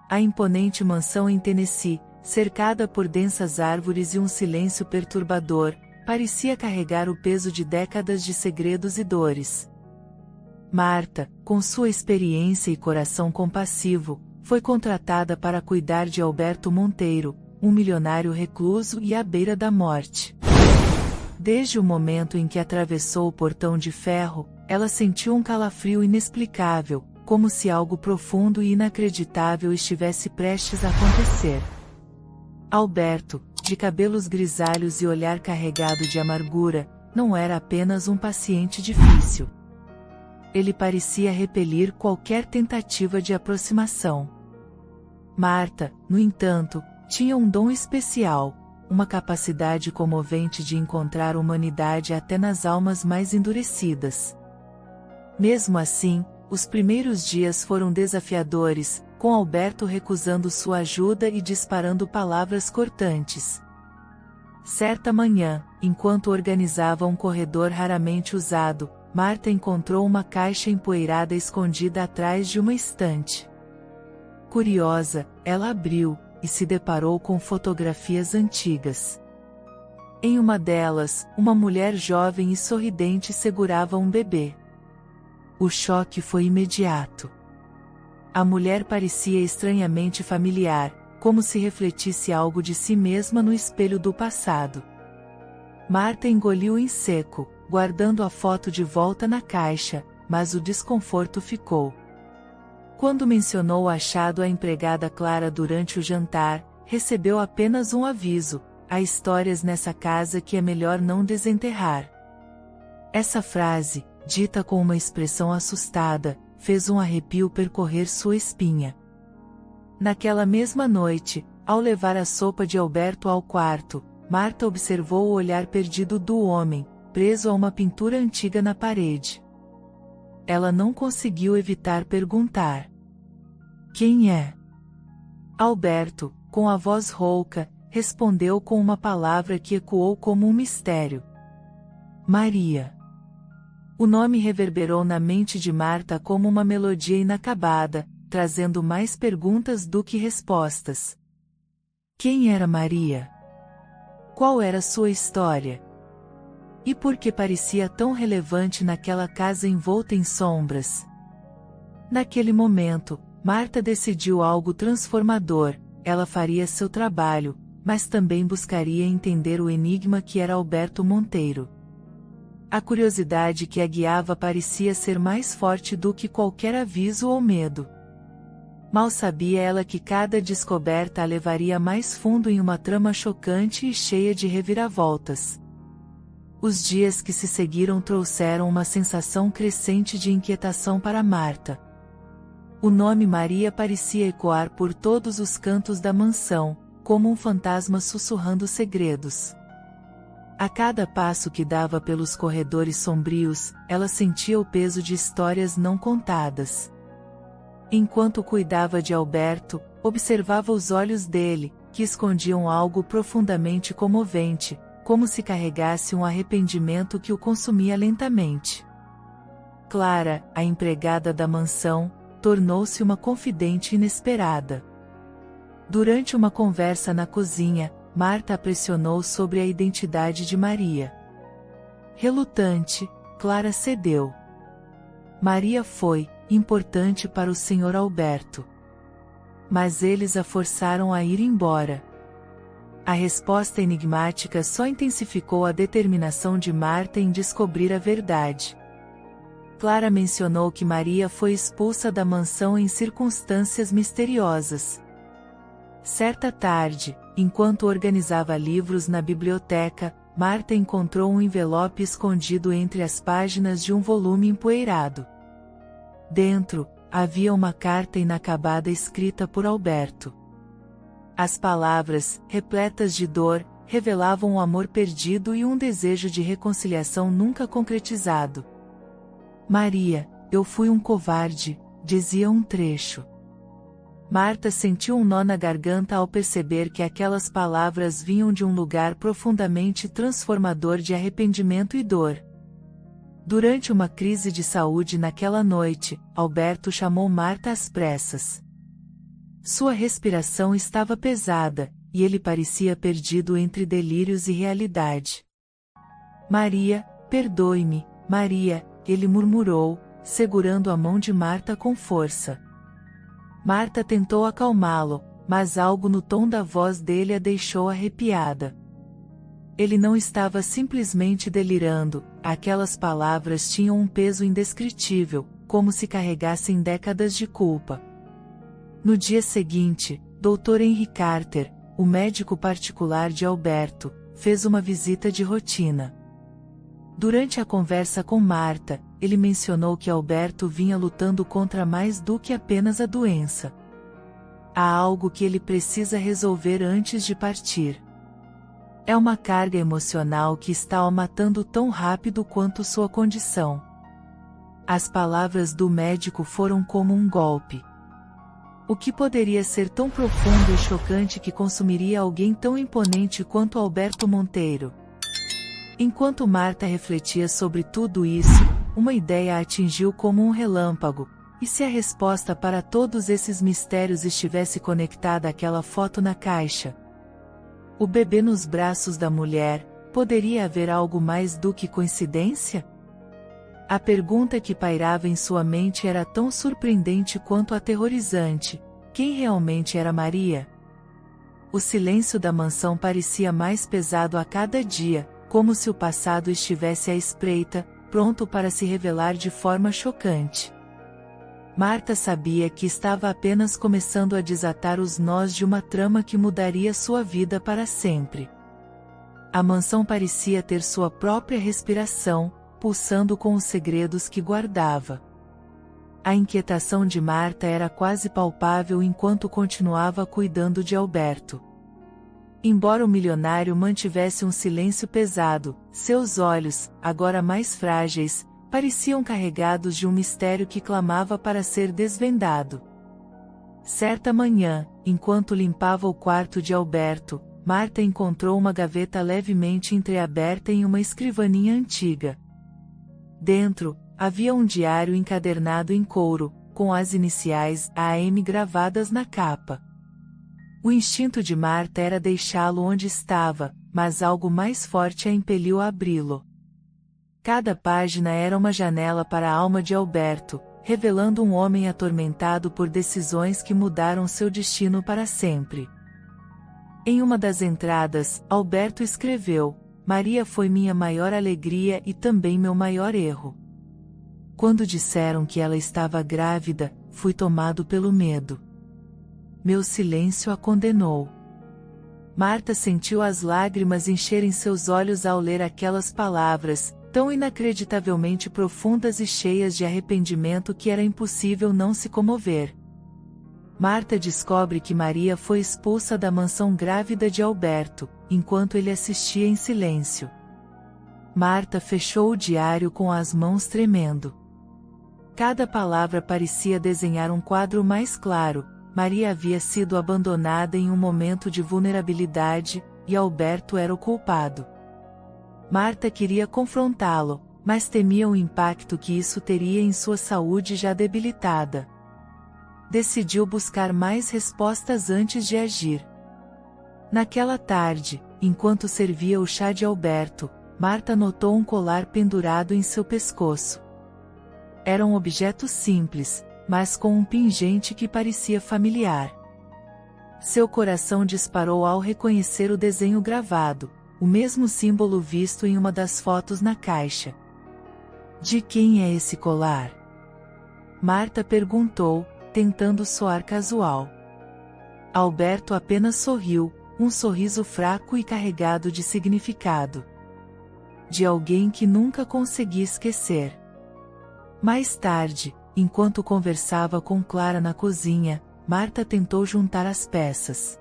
a imponente mansão em Tennessee, cercada por densas árvores e um silêncio perturbador, parecia carregar o peso de décadas de segredos e dores. Marta, com sua experiência e coração compassivo, foi contratada para cuidar de Alberto Monteiro, um milionário recluso e à beira da morte. Desde o momento em que atravessou o portão de ferro, ela sentiu um calafrio inexplicável, como se algo profundo e inacreditável estivesse prestes a acontecer. Alberto, de cabelos grisalhos e olhar carregado de amargura, não era apenas um paciente difícil. Ele parecia repelir qualquer tentativa de aproximação. Marta, no entanto, tinha um dom especial, uma capacidade comovente de encontrar humanidade até nas almas mais endurecidas. Mesmo assim, os primeiros dias foram desafiadores, com Alberto recusando sua ajuda e disparando palavras cortantes. Certa manhã, enquanto organizava um corredor raramente usado, Marta encontrou uma caixa empoeirada escondida atrás de uma estante. Curiosa, ela abriu, e se deparou com fotografias antigas. Em uma delas, uma mulher jovem e sorridente segurava um bebê. O choque foi imediato. A mulher parecia estranhamente familiar, como se refletisse algo de si mesma no espelho do passado. Marta engoliu em seco, guardando a foto de volta na caixa, mas o desconforto ficou. Quando mencionou o achado à empregada Clara durante o jantar, recebeu apenas um aviso: há histórias nessa casa que é melhor não desenterrar. Essa frase, dita com uma expressão assustada, fez um arrepio percorrer sua espinha. Naquela mesma noite, ao levar a sopa de Alberto ao quarto, Marta observou o olhar perdido do homem, preso a uma pintura antiga na parede. Ela não conseguiu evitar perguntar: quem é? Alberto, com a voz rouca, respondeu com uma palavra que ecoou como um mistério: Maria. O nome reverberou na mente de Marta como uma melodia inacabada, trazendo mais perguntas do que respostas. Quem era Maria? Qual era sua história? E por que parecia tão relevante naquela casa envolta em sombras? Naquele momento, Marta decidiu algo transformador: ela faria seu trabalho, mas também buscaria entender o enigma que era Alberto Monteiro. A curiosidade que a guiava parecia ser mais forte do que qualquer aviso ou medo. Mal sabia ela que cada descoberta a levaria mais fundo em uma trama chocante e cheia de reviravoltas. Os dias que se seguiram trouxeram uma sensação crescente de inquietação para Marta. O nome Maria parecia ecoar por todos os cantos da mansão, como um fantasma sussurrando segredos. A cada passo que dava pelos corredores sombrios, ela sentia o peso de histórias não contadas. Enquanto cuidava de Alberto, observava os olhos dele, que escondiam algo profundamente comovente, como se carregasse um arrependimento que o consumia lentamente. Clara, a empregada da mansão, tornou-se uma confidente inesperada. Durante uma conversa na cozinha, Marta a pressionou sobre a identidade de Maria. Relutante, Clara cedeu. Maria foi importante para o Sr. Alberto. Mas eles a forçaram a ir embora. A resposta enigmática só intensificou a determinação de Marta em descobrir a verdade. Clara mencionou que Maria foi expulsa da mansão em circunstâncias misteriosas. Certa tarde, enquanto organizava livros na biblioteca, Marta encontrou um envelope escondido entre as páginas de um volume empoeirado. Dentro, havia uma carta inacabada escrita por Alberto. As palavras, repletas de dor, revelavam um amor perdido e um desejo de reconciliação nunca concretizado. Maria, eu fui um covarde, dizia um trecho. Marta sentiu um nó na garganta ao perceber que aquelas palavras vinham de um lugar profundamente transformador de arrependimento e dor. Durante uma crise de saúde naquela noite, Alberto chamou Marta às pressas. Sua respiração estava pesada, e ele parecia perdido entre delírios e realidade. Maria, perdoe-me, Maria, ele murmurou, segurando a mão de Marta com força. Marta tentou acalmá-lo, mas algo no tom da voz dele a deixou arrepiada. Ele não estava simplesmente delirando, aquelas palavras tinham um peso indescritível, como se carregassem décadas de culpa. No dia seguinte, Dr. Henry Carter, o médico particular de Alberto, fez uma visita de rotina. Durante a conversa com Marta, ele mencionou que Alberto vinha lutando contra mais do que apenas a doença. Há algo que ele precisa resolver antes de partir. É uma carga emocional que está o matando tão rápido quanto sua condição. As palavras do médico foram como um golpe. O que poderia ser tão profundo e chocante que consumiria alguém tão imponente quanto Alberto Monteiro? Enquanto Marta refletia sobre tudo isso, uma ideia a atingiu como um relâmpago. E se a resposta para todos esses mistérios estivesse conectada àquela foto na caixa? O bebê nos braços da mulher, poderia haver algo mais do que coincidência? A pergunta que pairava em sua mente era tão surpreendente quanto aterrorizante: quem realmente era Maria? O silêncio da mansão parecia mais pesado a cada dia, como se o passado estivesse à espreita, pronto para se revelar de forma chocante. Marta sabia que estava apenas começando a desatar os nós de uma trama que mudaria sua vida para sempre. A mansão parecia ter sua própria respiração, pulsando com os segredos que guardava. A inquietação de Marta era quase palpável enquanto continuava cuidando de Alberto. Embora o milionário mantivesse um silêncio pesado, seus olhos, agora mais frágeis, pareciam carregados de um mistério que clamava para ser desvendado. Certa manhã, enquanto limpava o quarto de Alberto, Marta encontrou uma gaveta levemente entreaberta em uma escrivaninha antiga. Dentro, havia um diário encadernado em couro, com as iniciais AM gravadas na capa. O instinto de Marta era deixá-lo onde estava, mas algo mais forte a impeliu a abri-lo. Cada página era uma janela para a alma de Alberto, revelando um homem atormentado por decisões que mudaram seu destino para sempre. Em uma das entradas, Alberto escreveu: Maria foi minha maior alegria e também meu maior erro. Quando disseram que ela estava grávida, fui tomado pelo medo. Meu silêncio a condenou. Marta sentiu as lágrimas encherem seus olhos ao ler aquelas palavras, tão inacreditavelmente profundas e cheias de arrependimento que era impossível não se comover. Marta descobre que Maria foi expulsa da mansão grávida de Alberto, enquanto ele assistia em silêncio. Marta fechou o diário com as mãos tremendo. Cada palavra parecia desenhar um quadro mais claro. Maria havia sido abandonada em um momento de vulnerabilidade, e Alberto era o culpado. Marta queria confrontá-lo, mas temia o impacto que isso teria em sua saúde já debilitada. Decidiu buscar mais respostas antes de agir. Naquela tarde, enquanto servia o chá de Alberto, Marta notou um colar pendurado em seu pescoço. Era um objeto simples, mas com um pingente que parecia familiar. Seu coração disparou ao reconhecer o desenho gravado, o mesmo símbolo visto em uma das fotos na caixa. De quem é esse colar? Marta perguntou, tentando soar casual. Alberto apenas sorriu, um sorriso fraco e carregado de significado. De alguém que nunca consegui esquecer. Mais tarde, enquanto conversava com Clara na cozinha, Marta tentou juntar as peças.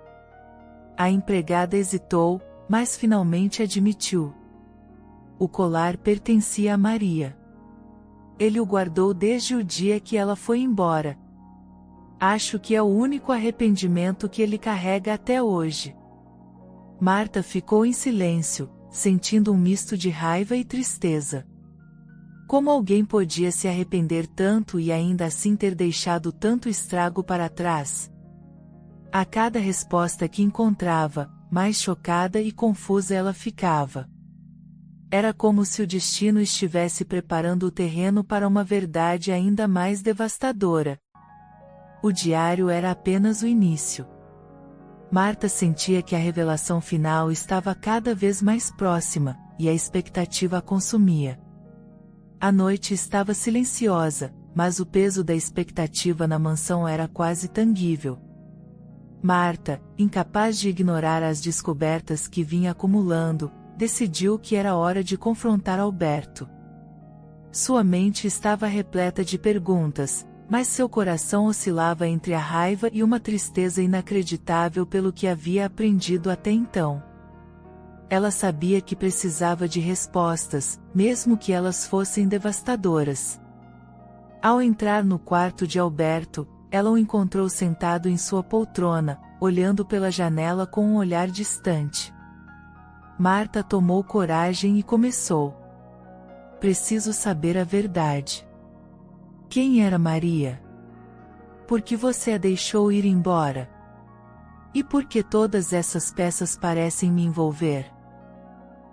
A empregada hesitou, mas finalmente admitiu. O colar pertencia a Maria. Ele o guardou desde o dia que ela foi embora. Acho que é o único arrependimento que ele carrega até hoje. Marta ficou em silêncio, sentindo um misto de raiva e tristeza. Como alguém podia se arrepender tanto e ainda assim ter deixado tanto estrago para trás? A cada resposta que encontrava, mais chocada e confusa ela ficava. Era como se o destino estivesse preparando o terreno para uma verdade ainda mais devastadora. O diário era apenas o início. Marta sentia que a revelação final estava cada vez mais próxima, e a expectativa a consumia. A noite estava silenciosa, mas o peso da expectativa na mansão era quase tangível. Marta, incapaz de ignorar as descobertas que vinha acumulando, decidiu que era hora de confrontar Alberto. Sua mente estava repleta de perguntas, mas seu coração oscilava entre a raiva e uma tristeza inacreditável pelo que havia aprendido até então. Ela sabia que precisava de respostas, mesmo que elas fossem devastadoras. Ao entrar no quarto de Alberto, ela o encontrou sentado em sua poltrona, olhando pela janela com um olhar distante. Marta tomou coragem e começou. Preciso saber a verdade. Quem era Maria? Por que você a deixou ir embora? E por que todas essas peças parecem me envolver?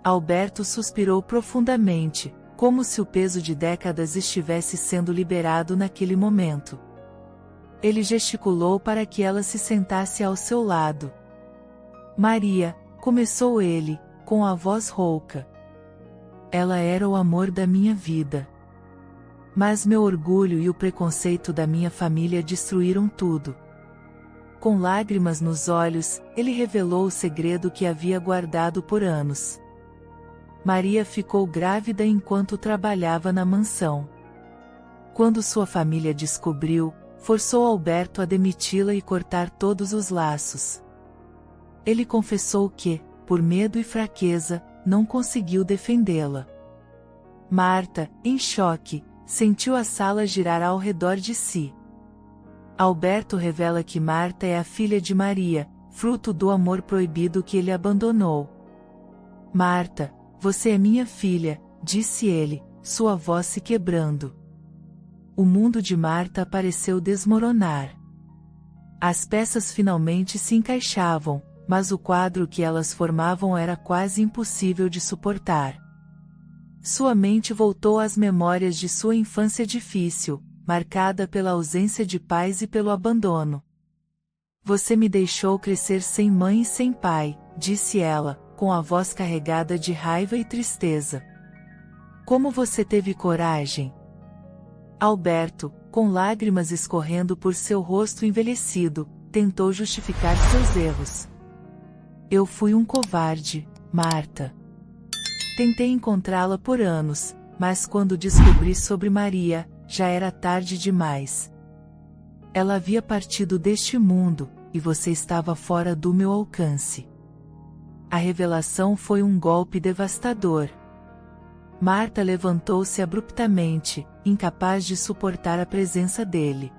Alberto suspirou profundamente, como se o peso de décadas estivesse sendo liberado naquele momento. Ele gesticulou para que ela se sentasse ao seu lado. Maria, começou ele, com a voz rouca. Ela era o amor da minha vida. Mas meu orgulho e o preconceito da minha família destruíram tudo. Com lágrimas nos olhos, ele revelou o segredo que havia guardado por anos. Maria ficou grávida enquanto trabalhava na mansão. Quando sua família descobriu, forçou Alberto a demiti-la e cortar todos os laços. Ele confessou que, por medo e fraqueza, não conseguiu defendê-la. Marta, em choque, sentiu a sala girar ao redor de si. Alberto revela que Marta é a filha de Maria, fruto do amor proibido que ele abandonou. Marta, você é minha filha, disse ele, sua voz se quebrando. O mundo de Marta pareceu desmoronar. As peças finalmente se encaixavam, mas o quadro que elas formavam era quase impossível de suportar. Sua mente voltou às memórias de sua infância difícil, marcada pela ausência de pais e pelo abandono. Você me deixou crescer sem mãe e sem pai, disse ela, com a voz carregada de raiva e tristeza. Como você teve coragem? Alberto, com lágrimas escorrendo por seu rosto envelhecido, tentou justificar seus erros. Eu fui um covarde, Marta. Tentei encontrá-la por anos, mas quando descobri sobre Maria, já era tarde demais. Ela havia partido deste mundo, e você estava fora do meu alcance. A revelação foi um golpe devastador. Marta levantou-se abruptamente, incapaz de suportar a presença dele.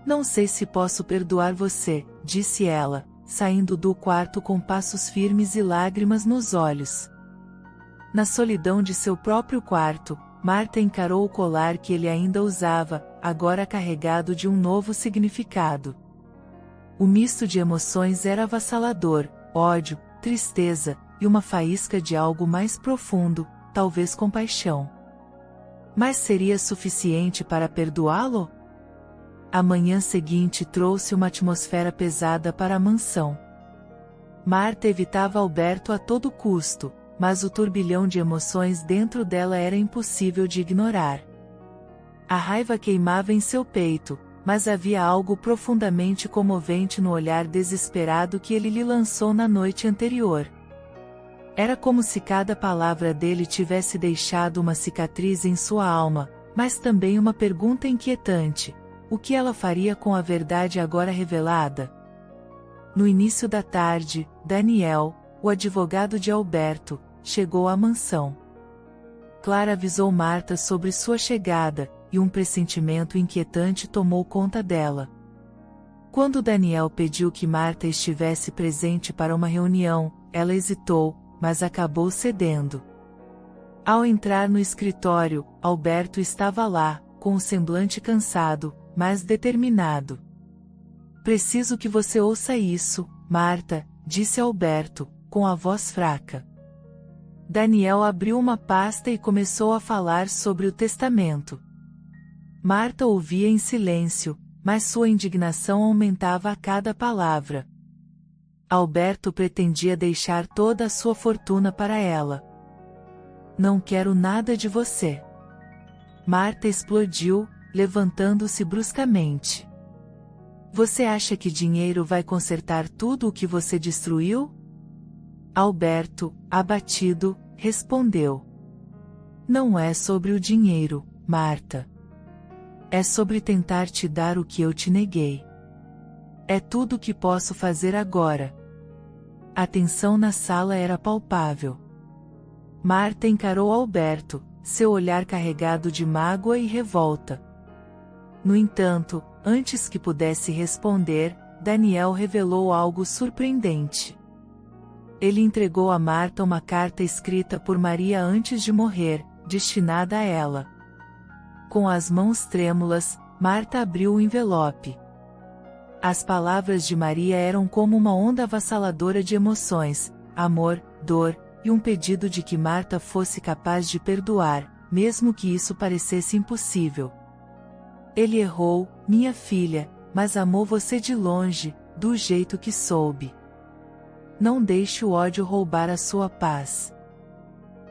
Não sei se posso perdoar você, disse ela, saindo do quarto com passos firmes e lágrimas nos olhos. Na solidão de seu próprio quarto, Marta encarou o colar que ele ainda usava, agora carregado de um novo significado. O misto de emoções era avassalador, ódio, tristeza, e uma faísca de algo mais profundo, talvez compaixão. Mas seria suficiente para perdoá-lo? A manhã seguinte trouxe uma atmosfera pesada para a mansão. Marta evitava Alberto a todo custo, mas o turbilhão de emoções dentro dela era impossível de ignorar. A raiva queimava em seu peito, mas havia algo profundamente comovente no olhar desesperado que ele lhe lançou na noite anterior. Era como se cada palavra dele tivesse deixado uma cicatriz em sua alma, mas também uma pergunta inquietante: o que ela faria com a verdade agora revelada? No início da tarde, Daniel, o advogado de Alberto, chegou à mansão. Clara avisou Marta sobre sua chegada, e um pressentimento inquietante tomou conta dela. Quando Daniel pediu que Marta estivesse presente para uma reunião, ela hesitou, mas acabou cedendo. Ao entrar no escritório, Alberto estava lá, com o semblante cansado, mas determinado. Preciso que você ouça isso, Marta, disse Alberto, com a voz fraca. Daniel abriu uma pasta e começou a falar sobre o testamento. Marta ouvia em silêncio, mas sua indignação aumentava a cada palavra. Alberto pretendia deixar toda a sua fortuna para ela. Não quero nada de você. Marta explodiu, levantando-se bruscamente. Você acha que dinheiro vai consertar tudo o que você destruiu? Alberto, abatido, respondeu. Não é sobre o dinheiro, Marta. É sobre tentar te dar o que eu te neguei. É tudo o que posso fazer agora. A tensão na sala era palpável. Marta encarou Alberto, seu olhar carregado de mágoa e revolta. No entanto, antes que pudesse responder, Daniel revelou algo surpreendente. Ele entregou a Marta uma carta escrita por Maria antes de morrer, destinada a ela. Com as mãos trêmulas, Marta abriu o envelope. As palavras de Maria eram como uma onda avassaladora de emoções, amor, dor, e um pedido de que Marta fosse capaz de perdoar, mesmo que isso parecesse impossível. Ele errou, minha filha, mas amou você de longe, do jeito que soube. Não deixe o ódio roubar a sua paz.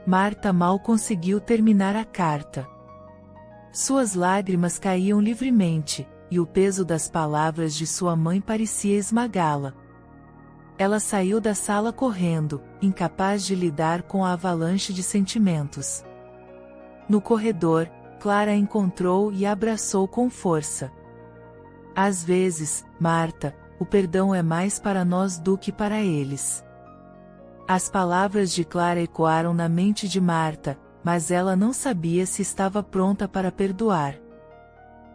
Marta mal conseguiu terminar a carta. Suas lágrimas caíam livremente, e o peso das palavras de sua mãe parecia esmagá-la. Ela saiu da sala correndo, incapaz de lidar com a avalanche de sentimentos. No corredor, Clara a encontrou e a abraçou com força. Às vezes, Marta, o perdão é mais para nós do que para eles. As palavras de Clara ecoaram na mente de Marta, mas ela não sabia se estava pronta para perdoar.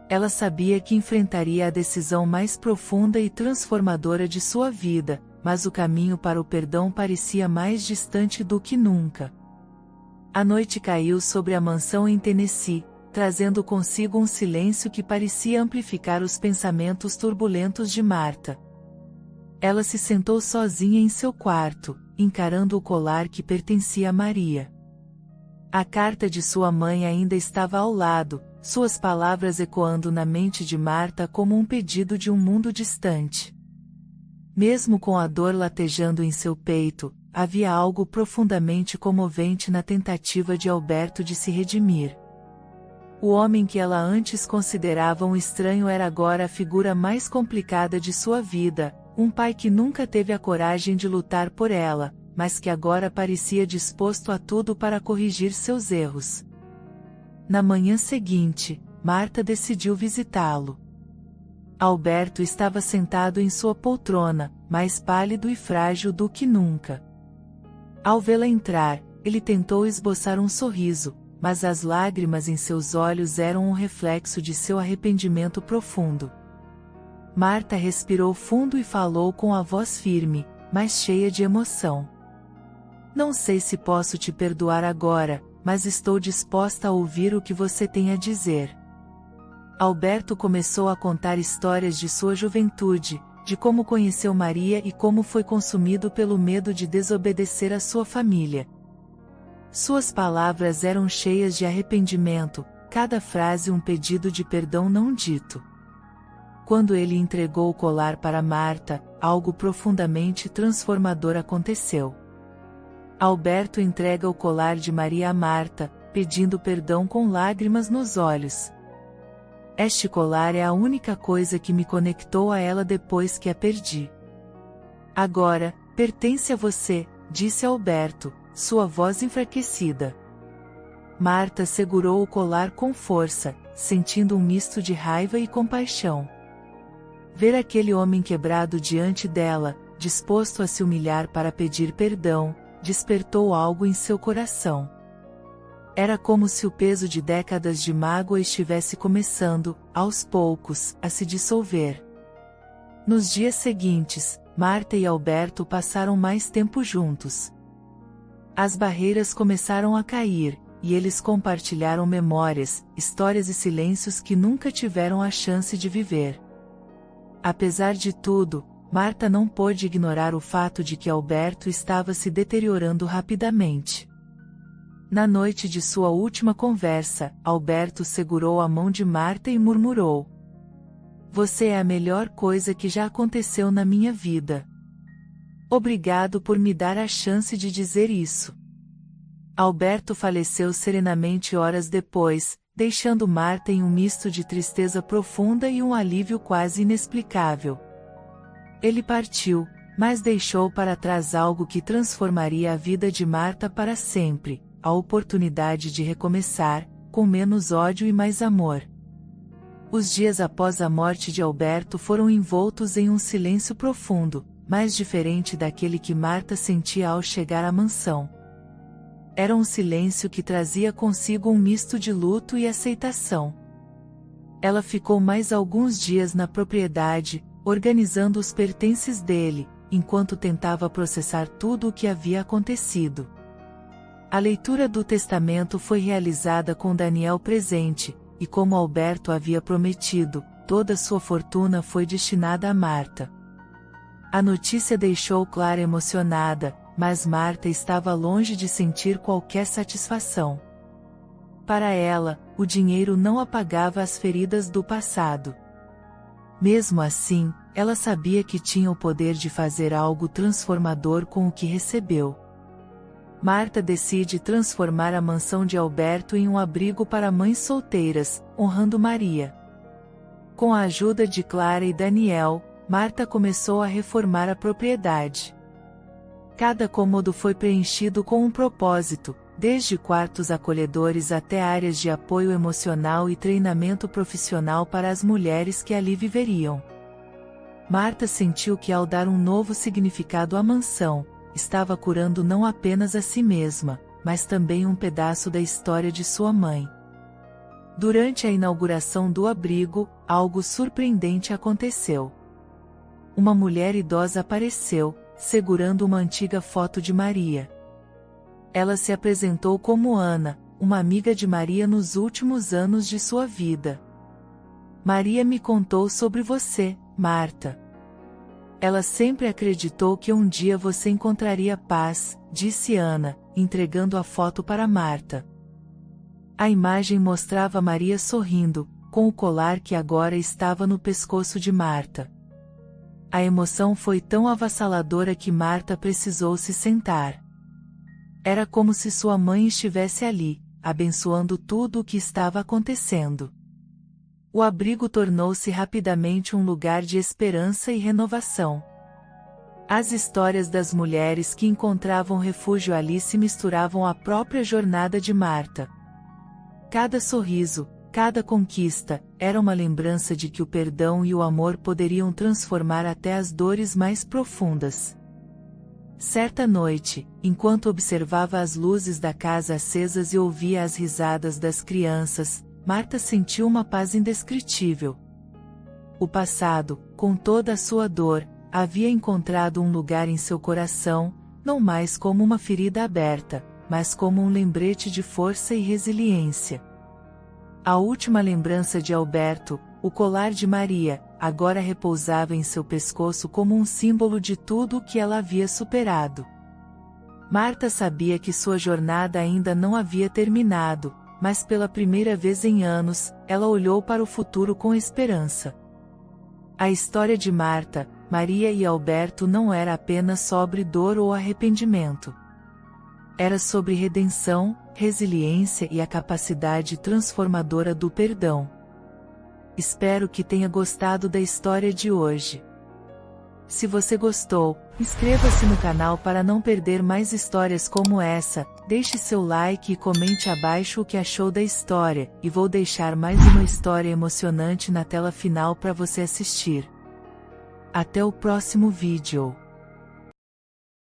Ela sabia que enfrentaria a decisão mais profunda e transformadora de sua vida, mas o caminho para o perdão parecia mais distante do que nunca. A noite caiu sobre a mansão em Tennessee, trazendo consigo um silêncio que parecia amplificar os pensamentos turbulentos de Marta. Ela se sentou sozinha em seu quarto, encarando o colar que pertencia a Maria. A carta de sua mãe ainda estava ao lado, suas palavras ecoando na mente de Marta como um pedido de um mundo distante. Mesmo com a dor latejando em seu peito, havia algo profundamente comovente na tentativa de Alberto de se redimir. O homem que ela antes considerava um estranho era agora a figura mais complicada de sua vida, um pai que nunca teve a coragem de lutar por ela, mas que agora parecia disposto a tudo para corrigir seus erros. Na manhã seguinte, Marta decidiu visitá-lo. Alberto estava sentado em sua poltrona, mais pálido e frágil do que nunca. Ao vê-la entrar, ele tentou esboçar um sorriso, mas as lágrimas em seus olhos eram um reflexo de seu arrependimento profundo. Marta respirou fundo e falou com a voz firme, mas cheia de emoção. Não sei se posso te perdoar agora, mas estou disposta a ouvir o que você tem a dizer. Alberto começou a contar histórias de sua juventude, de como conheceu Maria e como foi consumido pelo medo de desobedecer a sua família. Suas palavras eram cheias de arrependimento, cada frase um pedido de perdão não dito. Quando ele entregou o colar para Marta, algo profundamente transformador aconteceu. Alberto entrega o colar de Maria a Marta, pedindo perdão com lágrimas nos olhos. Este colar é a única coisa que me conectou a ela depois que a perdi. Agora, pertence a você, disse Alberto, sua voz enfraquecida. Marta segurou o colar com força, sentindo um misto de raiva e compaixão. Ver aquele homem quebrado diante dela, disposto a se humilhar para pedir perdão, despertou algo em seu coração. Era como se o peso de décadas de mágoa estivesse começando, aos poucos, a se dissolver. Nos dias seguintes, Marta e Alberto passaram mais tempo juntos. As barreiras começaram a cair, e eles compartilharam memórias, histórias e silêncios que nunca tiveram a chance de viver. Apesar de tudo, Marta não pôde ignorar o fato de que Alberto estava se deteriorando rapidamente. Na noite de sua última conversa, Alberto segurou a mão de Marta e murmurou: "Você é a melhor coisa que já aconteceu na minha vida. Obrigado por me dar a chance de dizer isso." Alberto faleceu serenamente horas depois, deixando Marta em um misto de tristeza profunda e um alívio quase inexplicável. Ele partiu, mas deixou para trás algo que transformaria a vida de Marta para sempre: a oportunidade de recomeçar, com menos ódio e mais amor. Os dias após a morte de Alberto foram envoltos em um silêncio profundo, mais diferente daquele que Marta sentia ao chegar à mansão. Era um silêncio que trazia consigo um misto de luto e aceitação. Ela ficou mais alguns dias na propriedade, organizando os pertences dele, enquanto tentava processar tudo o que havia acontecido. A leitura do testamento foi realizada com Daniel presente, e como Alberto havia prometido, toda sua fortuna foi destinada a Marta. A notícia deixou Clara emocionada, mas Marta estava longe de sentir qualquer satisfação. Para ela, o dinheiro não apagava as feridas do passado. Mesmo assim, ela sabia que tinha o poder de fazer algo transformador com o que recebeu. Marta decide transformar a mansão de Alberto em um abrigo para mães solteiras, honrando Maria. Com a ajuda de Clara e Daniel, Marta começou a reformar a propriedade. Cada cômodo foi preenchido com um propósito, desde quartos acolhedores até áreas de apoio emocional e treinamento profissional para as mulheres que ali viveriam. Marta sentiu que ao dar um novo significado à mansão, estava curando não apenas a si mesma, mas também um pedaço da história de sua mãe. Durante a inauguração do abrigo, algo surpreendente aconteceu. Uma mulher idosa apareceu, segurando uma antiga foto de Maria. Ela se apresentou como Ana, uma amiga de Maria nos últimos anos de sua vida. "Maria me contou sobre você, Marta. Ela sempre acreditou que um dia você encontraria paz", disse Ana, entregando a foto para Marta. A imagem mostrava Maria sorrindo, com o colar que agora estava no pescoço de Marta. A emoção foi tão avassaladora que Marta precisou se sentar. Era como se sua mãe estivesse ali, abençoando tudo o que estava acontecendo. O abrigo tornou-se rapidamente um lugar de esperança e renovação. As histórias das mulheres que encontravam refúgio ali se misturavam à própria jornada de Marta. Cada sorriso, cada conquista, era uma lembrança de que o perdão e o amor poderiam transformar até as dores mais profundas. Certa noite, enquanto observava as luzes da casa acesas e ouvia as risadas das crianças, Marta sentiu uma paz indescritível. O passado, com toda a sua dor, havia encontrado um lugar em seu coração, não mais como uma ferida aberta, mas como um lembrete de força e resiliência. A última lembrança de Alberto, o colar de Maria, agora repousava em seu pescoço como um símbolo de tudo o que ela havia superado. Marta sabia que sua jornada ainda não havia terminado, mas pela primeira vez em anos, ela olhou para o futuro com esperança. A história de Marta, Maria e Alberto não era apenas sobre dor ou arrependimento. Era sobre redenção, resiliência e a capacidade transformadora do perdão. Espero que tenha gostado da história de hoje. Se você gostou, inscreva-se no canal para não perder mais histórias como essa, deixe seu like e comente abaixo o que achou da história, e vou deixar mais uma história emocionante na tela final para você assistir. Até o próximo vídeo.